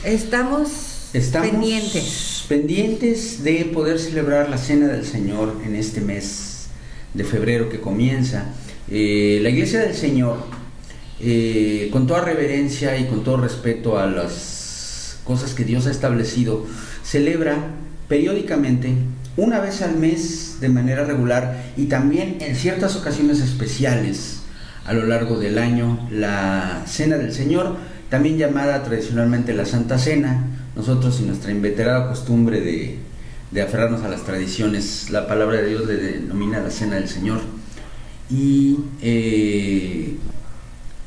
Estamos pendientes de poder celebrar la Cena del Señor en este mes de febrero que comienza. La Iglesia del Señor, con toda reverencia y con todo respeto a las cosas que Dios ha establecido, celebra periódicamente, una vez al mes de manera regular, y también en ciertas ocasiones especiales a lo largo del año, la Cena del Señor, también llamada tradicionalmente la Santa Cena. Nosotros, en nuestra inveterada costumbre de aferrarnos a las tradiciones, la palabra de Dios le denomina la Cena del Señor. Y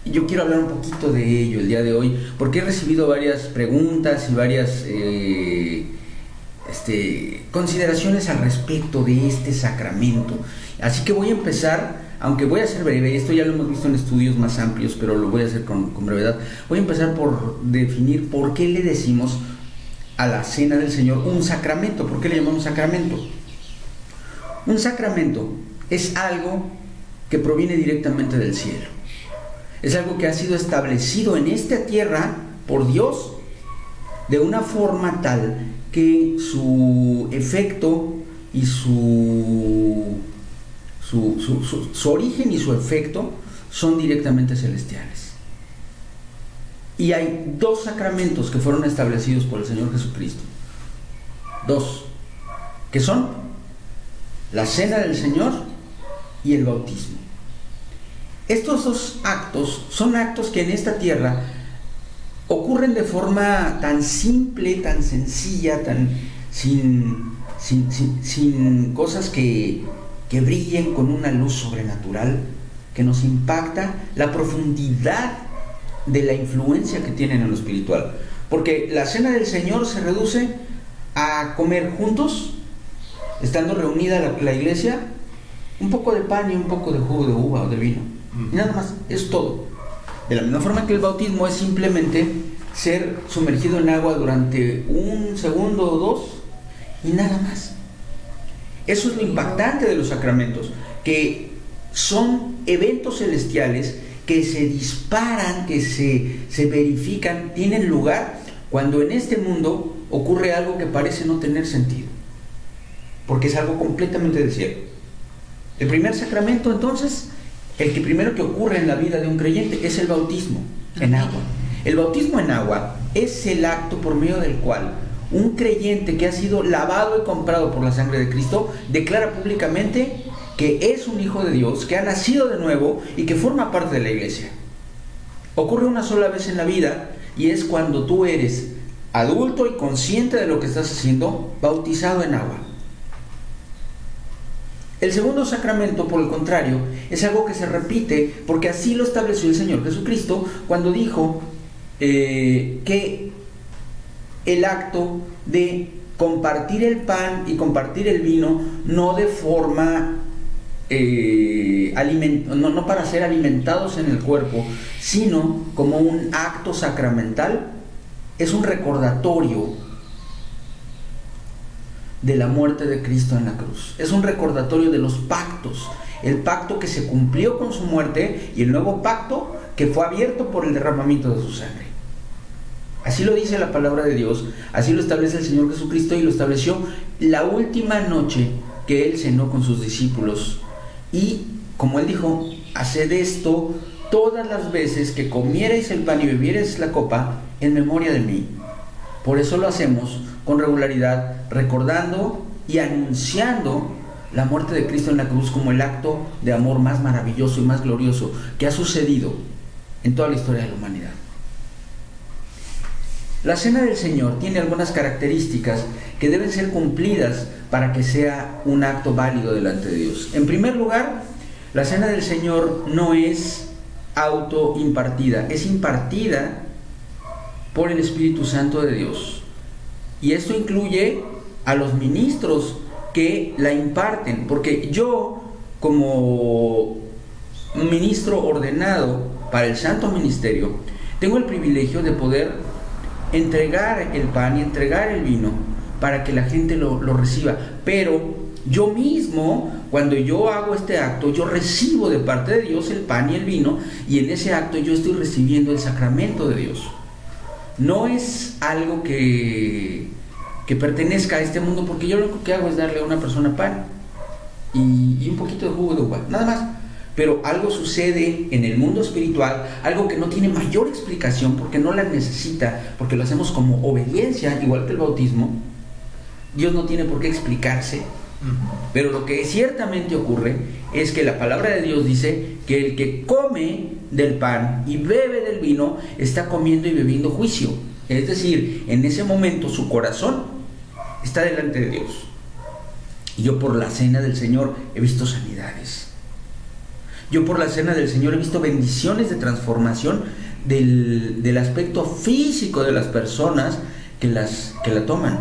yo quiero hablar un poquito de ello el día de hoy, porque he recibido varias preguntas y varias consideraciones al respecto de este sacramento. Así que voy a empezar, aunque voy a ser breve, esto ya lo hemos visto en estudios más amplios, pero lo voy a hacer con brevedad. Voy a empezar por definir por qué le decimos a la Cena del Señor un sacramento. ¿Por qué le llamamos sacramento? Un sacramento es algo que proviene directamente del cielo. Es algo que ha sido establecido en esta tierra por Dios de una forma tal que su efecto y su origen y su efecto son directamente celestiales. Y hay dos sacramentos que fueron establecidos por el Señor Jesucristo. Dos, que son la Cena del Señor y el bautismo. Estos dos actos son actos que en esta tierra ocurren de forma tan simple, tan sencilla, tan sin cosas que brillen con una luz sobrenatural, que nos impacta la profundidad de la influencia que tienen en lo espiritual. Porque la Cena del Señor se reduce a comer juntos, estando reunida la iglesia, un poco de pan y un poco de jugo de uva o de vino. Y nada más, es todo. De la misma forma que el bautismo es simplemente ser sumergido en agua durante un segundo o dos y nada más. Eso es lo impactante de los sacramentos, que son eventos celestiales que se disparan, que se verifican, tienen lugar cuando en este mundo ocurre algo que parece no tener sentido, porque es algo completamente del cielo. El primer sacramento, entonces, el que primero que ocurre en la vida de un creyente, es el bautismo en agua. El bautismo en agua es el acto por medio del cual un creyente que ha sido lavado y comprado por la sangre de Cristo declara públicamente que es un hijo de Dios, que ha nacido de nuevo y que forma parte de la iglesia. Ocurre una sola vez en la vida y es cuando tú eres adulto y consciente de lo que estás haciendo, bautizado en agua. El segundo sacramento, por el contrario, es algo que se repite porque así lo estableció el Señor Jesucristo cuando dijo que el acto de compartir el pan y compartir el vino no de forma no para ser alimentados en el cuerpo, sino como un acto sacramental, es un recordatorio de la muerte de Cristo en la cruz. Es un recordatorio de los pactos, el pacto que se cumplió con su muerte y el nuevo pacto que fue abierto por el derramamiento de su sangre. Así lo dice la palabra de Dios, así lo establece el Señor Jesucristo, y lo estableció la última noche que Él cenó con sus discípulos. Y como Él dijo, haced esto todas las veces que comierais el pan y bebierais la copa en memoria de mí. Por eso lo hacemos con regularidad, recordando y anunciando la muerte de Cristo en la cruz como el acto de amor más maravilloso y más glorioso que ha sucedido en toda la historia de la humanidad. La Cena del Señor tiene algunas características que deben ser cumplidas para que sea un acto válido delante de Dios. En primer lugar, la Cena del Señor no es autoimpartida, es impartida por el Espíritu Santo de Dios. Y esto incluye a los ministros que la imparten, porque yo, como ministro ordenado para el Santo Ministerio, tengo el privilegio de poder entregar el pan y entregar el vino para que la gente lo reciba. Pero yo mismo, cuando yo hago este acto, yo recibo de parte de Dios el pan y el vino, y en ese acto yo estoy recibiendo el sacramento de Dios. no es algo que pertenezca a este mundo, porque yo lo único que hago es darle a una persona pan y un poquito de jugo de uva, nada más. Pero algo sucede en el mundo espiritual, algo que no tiene mayor explicación, porque no la necesita, porque lo hacemos como obediencia, igual que el bautismo. Dios no tiene por qué explicarse, pero lo que ciertamente ocurre es que la palabra de Dios dice que el que come del pan y bebe del vino está comiendo y bebiendo juicio. Es decir, en ese momento su corazón está delante de Dios. Y yo por la cena del Señor he visto sanidades. Yo por la cena del Señor he visto bendiciones de transformación del aspecto físico de las personas que la toman.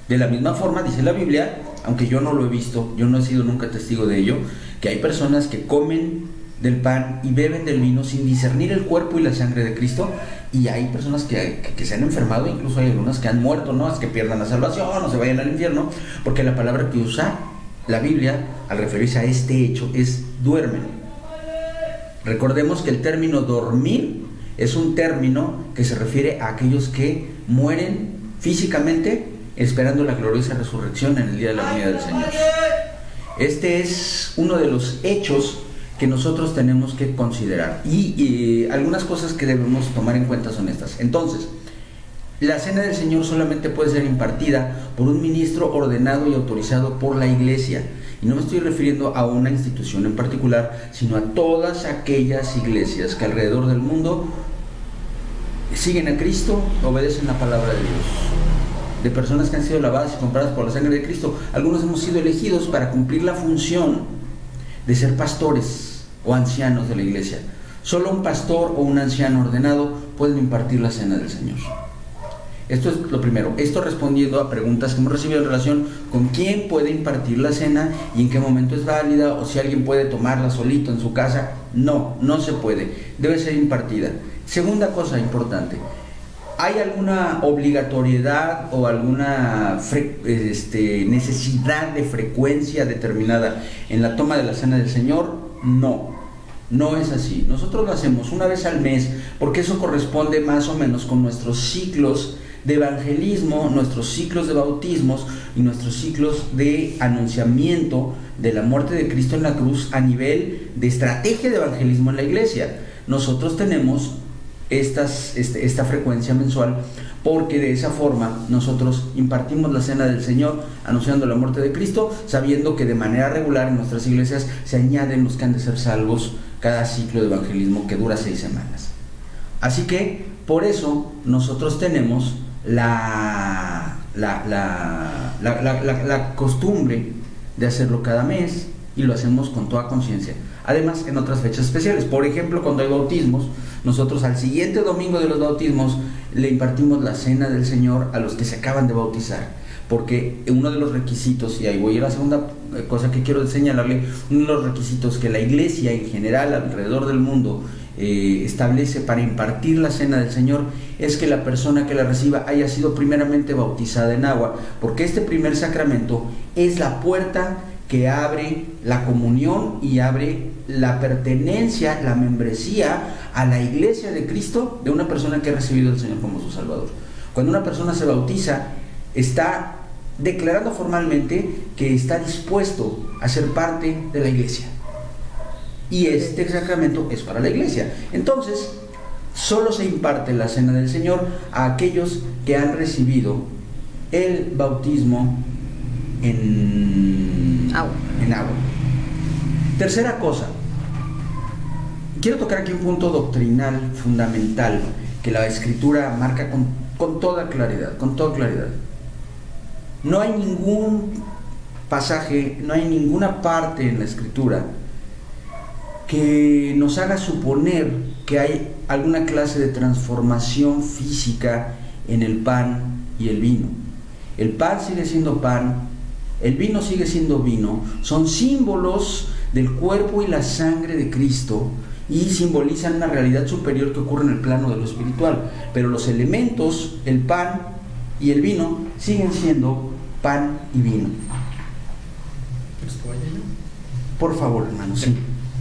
De la misma forma, dice la Biblia, aunque yo no lo he visto, yo no he sido nunca testigo de ello, que hay personas que comen del pan y beben del vino sin discernir el cuerpo y la sangre de Cristo, y hay personas que se han enfermado, incluso hay algunas que han muerto, no es que pierdan la salvación o se vayan al infierno, porque la palabra que usa la Biblia al referirse a este hecho es duermen. Recordemos que el término dormir es un término que se refiere a aquellos que mueren físicamente esperando la gloriosa resurrección en el día de la venida del Señor. Este es uno de los hechos que nosotros tenemos que considerar, y algunas cosas que debemos tomar en cuenta son estas. Entonces, la cena del Señor solamente puede ser impartida por un ministro ordenado y autorizado por la Iglesia. Y no me estoy refiriendo a una institución en particular, sino a todas aquellas iglesias que alrededor del mundo siguen a Cristo, obedecen la palabra de Dios. De personas que han sido lavadas y compradas por la sangre de Cristo. Algunos hemos sido elegidos para cumplir la función de ser pastores o ancianos de la iglesia. Solo un pastor o un anciano ordenado pueden impartir la cena del Señor. Esto es lo primero. Esto respondiendo a preguntas que hemos recibido en relación con quién puede impartir la cena y en qué momento es válida, o si alguien puede tomarla solito en su casa. No se puede. Debe ser impartida. Segunda cosa importante. ¿Hay alguna obligatoriedad o alguna necesidad de frecuencia determinada en la toma de la cena del Señor? No es así. Nosotros lo hacemos una vez al mes porque eso corresponde más o menos con nuestros ciclos de evangelismo, nuestros ciclos de bautismos y nuestros ciclos de anunciamiento de la muerte de Cristo en la cruz a nivel de estrategia de evangelismo en la iglesia. Nosotros tenemos esta frecuencia mensual porque de esa forma nosotros impartimos la cena del Señor anunciando la muerte de Cristo, sabiendo que de manera regular en nuestras iglesias se añaden los que han de ser salvos cada ciclo de evangelismo que dura 6 semanas. Así que por eso nosotros tenemos la costumbre de hacerlo cada mes, y lo hacemos con toda conciencia. Además, en otras fechas especiales, por ejemplo, cuando hay bautismos, nosotros al siguiente domingo de los bautismos le impartimos la cena del Señor a los que se acaban de bautizar, porque uno de los requisitos, y ahí voy a la segunda cosa que quiero señalarle, uno de los requisitos que la iglesia en general alrededor del mundo establece para impartir la cena del Señor es que la persona que la reciba haya sido primeramente bautizada en agua, porque este primer sacramento es la puerta que abre la comunión y abre la pertenencia, la membresía a la iglesia de Cristo de una persona que ha recibido al Señor como su Salvador. Cuando una persona se bautiza, está declarando formalmente que está dispuesto a ser parte de la iglesia. Y este sacramento es para la iglesia. Entonces, solo se imparte la cena del Señor a aquellos que han recibido el bautismo en agua. Tercera cosa, quiero tocar aquí un punto doctrinal fundamental que la Escritura marca con toda claridad. No hay ningún pasaje, no hay ninguna parte en la Escritura que nos haga suponer que hay alguna clase de transformación física en el pan y el vino. El pan sigue siendo pan, el vino sigue siendo vino, son símbolos del cuerpo y la sangre de Cristo y simbolizan una realidad superior que ocurre en el plano de lo espiritual, pero los elementos, el pan y el vino, siguen siendo pan y vino. Por favor, hermano, sí.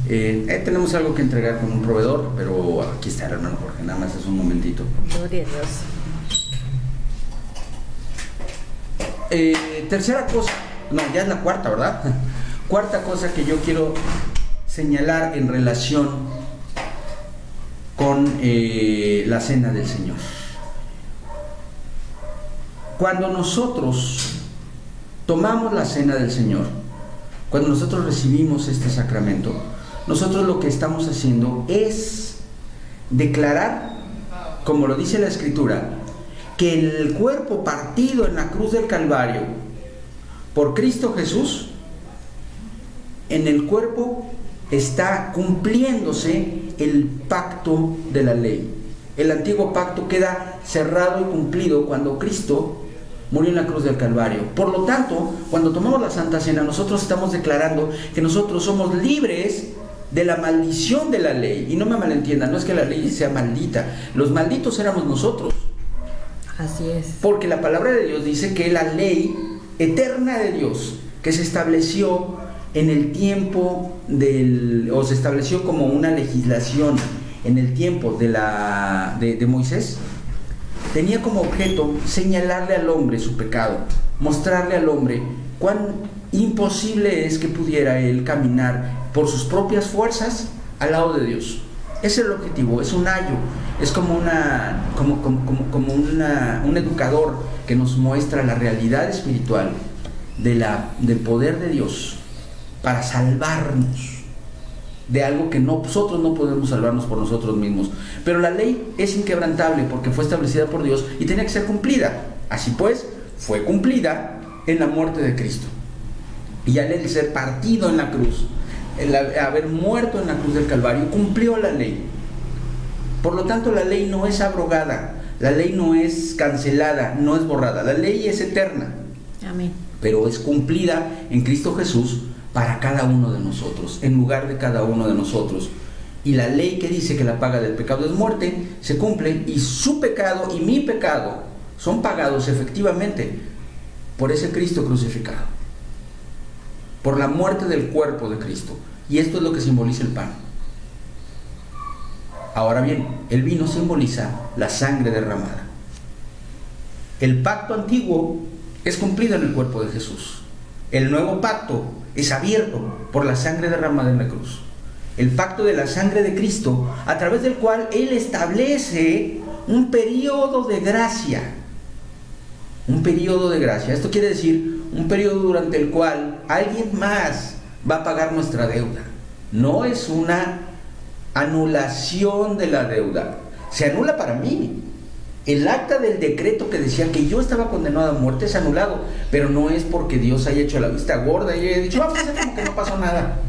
Tenemos algo que entregar con un proveedor, pero aquí está el hermano Jorge, nada más es un momentito. Gloria a Dios. Tercera cosa, no, ya es la cuarta, ¿verdad? Cuarta cosa que yo quiero señalar en relación con la cena del Señor. Cuando nosotros tomamos la cena del Señor, cuando nosotros recibimos este sacramento, nosotros lo que estamos haciendo es declarar, como lo dice la Escritura, que el cuerpo partido en la cruz del Calvario por Cristo Jesús, en el cuerpo está cumpliéndose el pacto de la ley. El antiguo pacto queda cerrado y cumplido cuando Cristo murió en la cruz del Calvario. Por lo tanto, cuando tomamos la Santa Cena, nosotros estamos declarando que nosotros somos libres de la maldición de la ley. Y no me malentiendan, no es que la ley sea maldita, los malditos éramos nosotros. Así es. Porque la palabra de Dios dice que la ley eterna de Dios, que se estableció en el tiempo o se estableció como una legislación en el tiempo de Moisés, tenía como objeto señalarle al hombre su pecado, mostrarle al hombre cuán imposible es que pudiera él caminar por sus propias fuerzas al lado de Dios. Ese es el objetivo, es un ayo, es como un educador que nos muestra la realidad espiritual del poder de Dios para salvarnos de algo que nosotros no podemos salvarnos por nosotros mismos. Pero la ley es inquebrantable porque fue establecida por Dios y tenía que ser cumplida. Así pues, fue cumplida en la muerte de Cristo. Y al él ser partido en la cruz, el haber muerto en la cruz del Calvario, cumplió la ley. Por lo tanto, la ley no es abrogada, la ley no es cancelada, no es borrada. La ley es eterna. Amén. Pero es cumplida en Cristo Jesús para cada uno de nosotros, en lugar de cada uno de nosotros. Y la ley que dice que la paga del pecado es muerte, se cumple, y su pecado y mi pecado son pagados efectivamente por ese Cristo crucificado, por la muerte del cuerpo de Cristo. Y esto es lo que simboliza el pan. Ahora bien, el vino simboliza la sangre derramada. El pacto antiguo es cumplido en el cuerpo de Jesús. El nuevo pacto es abierto por la sangre derramada en la cruz. El pacto de la sangre de Cristo, a través del cual Él establece un periodo de gracia. Un periodo de gracia. Esto quiere decir un periodo durante el cual alguien más va a pagar nuestra deuda. No es una anulación de la deuda. Se anula para mí. El acta del decreto que decía que yo estaba condenado a muerte es anulado, pero no es porque Dios haya hecho la vista gorda y haya dicho, vamos a hacer como que no pasó nada.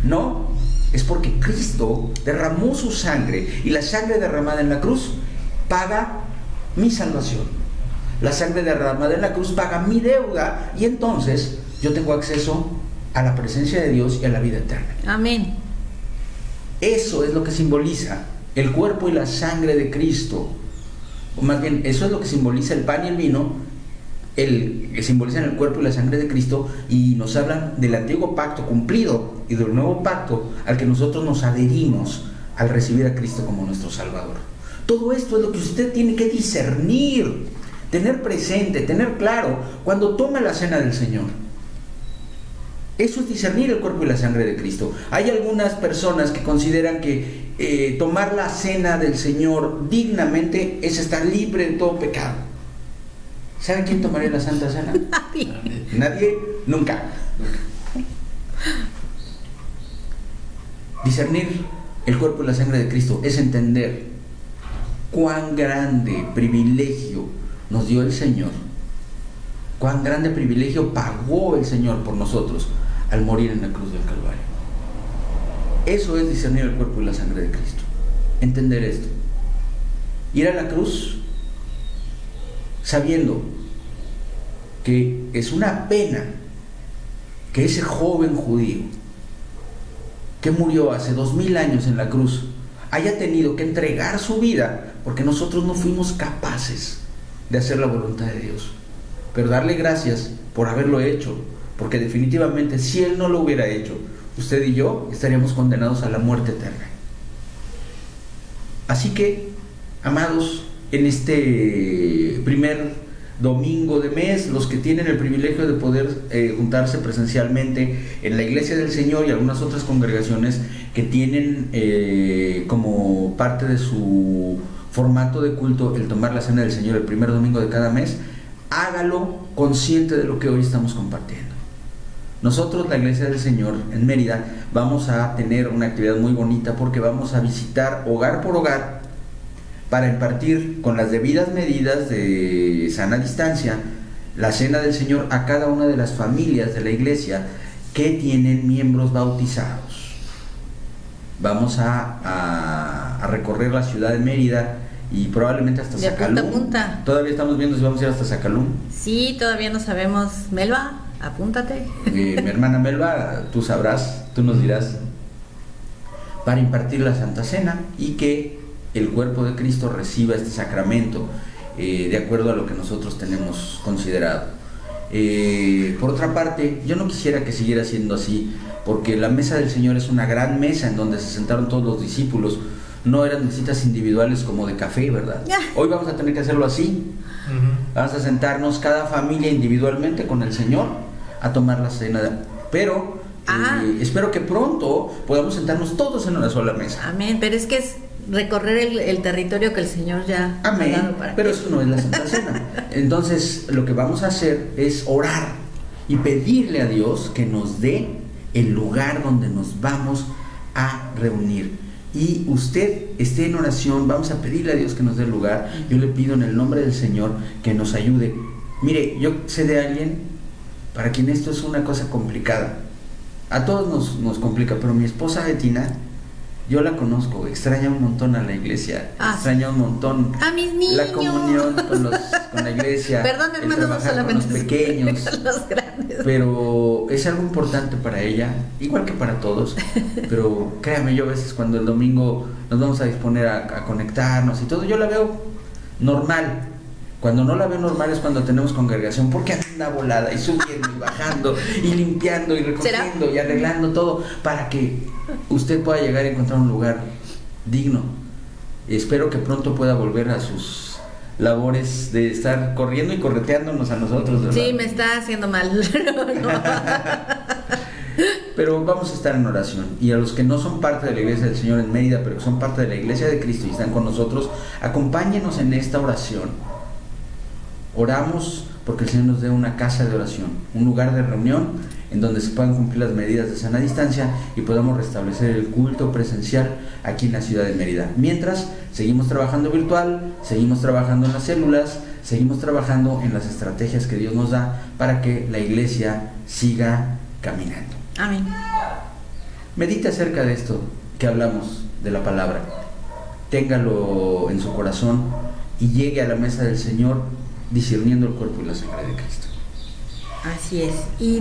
No, es porque Cristo derramó su sangre, y la sangre derramada en la cruz paga mi salvación. La sangre derramada en la cruz paga mi deuda, y entonces yo tengo acceso a la presencia de Dios y a la vida eterna. Amén. Eso es lo que simboliza el cuerpo y la sangre de Cristo. O más bien, eso es lo que simboliza el pan y el vino, que simbolizan el cuerpo y la sangre de Cristo, y nos hablan del antiguo pacto cumplido y del nuevo pacto al que nosotros nos adherimos al recibir a Cristo como nuestro Salvador. Todo esto es lo que usted tiene que discernir, tener presente, tener claro cuando toma la cena del Señor. Eso es discernir el cuerpo y la sangre de Cristo. Hay algunas personas que consideran que tomar la cena del Señor dignamente es estar libre de todo pecado. ¿Sabe quién tomaría la Santa Cena? Nadie, nunca. Discernir el cuerpo y la sangre de Cristo es entender cuán grande privilegio nos dio el Señor, cuán grande privilegio pagó el Señor por nosotros al morir en la cruz del Calvario. Eso es discernir el cuerpo y la sangre de Cristo. Entender esto. Ir a la cruz sabiendo que es una pena que ese joven judío que murió hace 2000 años en la cruz haya tenido que entregar su vida porque nosotros no fuimos capaces de hacer la voluntad de Dios. Pero darle gracias por haberlo hecho, porque definitivamente si Él no lo hubiera hecho, usted y yo estaríamos condenados a la muerte eterna. Así que, amados, en este primer domingo de mes, los que tienen el privilegio de poder juntarse presencialmente en la Iglesia del Señor y algunas otras congregaciones que tienen como parte de su formato de culto el tomar la cena del Señor el primer domingo de cada mes, hágalo consciente de lo que hoy estamos compartiendo. Nosotros, la Iglesia del Señor en Mérida, vamos a tener una actividad muy bonita porque vamos a visitar hogar por hogar para impartir con las debidas medidas de sana distancia la cena del Señor a cada una de las familias de la iglesia que tienen miembros bautizados. Vamos a recorrer la ciudad de Mérida y probablemente hasta de Zacalún. punta a punta. Todavía estamos viendo si vamos a ir hasta Zacalún. Sí, todavía no sabemos. Melba, apúntate. Mi hermana Melba, tú sabrás, tú nos dirás, para impartir la Santa Cena y que el cuerpo de Cristo reciba este sacramento de acuerdo a lo que nosotros tenemos considerado. Por otra parte, yo no quisiera que siguiera siendo así, porque la mesa del Señor es una gran mesa en donde se sentaron todos los discípulos. No eran mesitas individuales como de café, ¿verdad? Hoy vamos a tener que hacerlo así. Vamos a sentarnos cada familia individualmente con el Señor a tomar la cena. Pero espero que pronto podamos sentarnos todos en una sola mesa. Amén, pero es que es recorrer el territorio que el Señor ya ha dado para pero que... eso no es la Santa Cena. Entonces lo que vamos a hacer es orar y pedirle a Dios que nos dé el lugar donde nos vamos a reunir. Y usted esté en oración, vamos a pedirle a Dios que nos dé el lugar. Yo le pido en el nombre del Señor que nos ayude. Mire, yo sé de alguien para quien esto es una cosa complicada. A todos nos complica, pero mi esposa Betina, yo la conozco, extraña un montón a la iglesia, extraña un montón a mis niños, la comunión con la iglesia, perdón, el hermanos, no trabajar solamente con los pequeños, los grandes. pero es algo importante para ella, igual que para todos. Pero créame, yo a veces cuando el domingo nos vamos a disponer a conectarnos y todo, yo la veo normal. Cuando no la veo normal es cuando tenemos congregación, porque anda volada y subiendo y bajando y limpiando y recogiendo y arreglando todo para que usted pueda llegar a encontrar un lugar digno. Espero que pronto pueda volver a sus labores de estar corriendo y correteándonos a nosotros, ¿verdad? Sí, me está haciendo mal. No. Pero vamos a estar en oración. Y a los que no son parte de la Iglesia del Señor en Mérida, pero que son parte de la Iglesia de Cristo y están con nosotros, acompáñenos en esta oración. Oramos porque el Señor nos dé una casa de oración, un lugar de reunión en donde se puedan cumplir las medidas de sana distancia y podamos restablecer el culto presencial aquí en la ciudad de Mérida. Mientras, seguimos trabajando virtual, seguimos trabajando en las células, seguimos trabajando en las estrategias que Dios nos da para que la iglesia siga caminando. Amén. Medite acerca de esto que hablamos de la palabra. Téngalo en su corazón y llegue a la mesa del Señor discerniendo el cuerpo y la sangre de Cristo. Así es. Y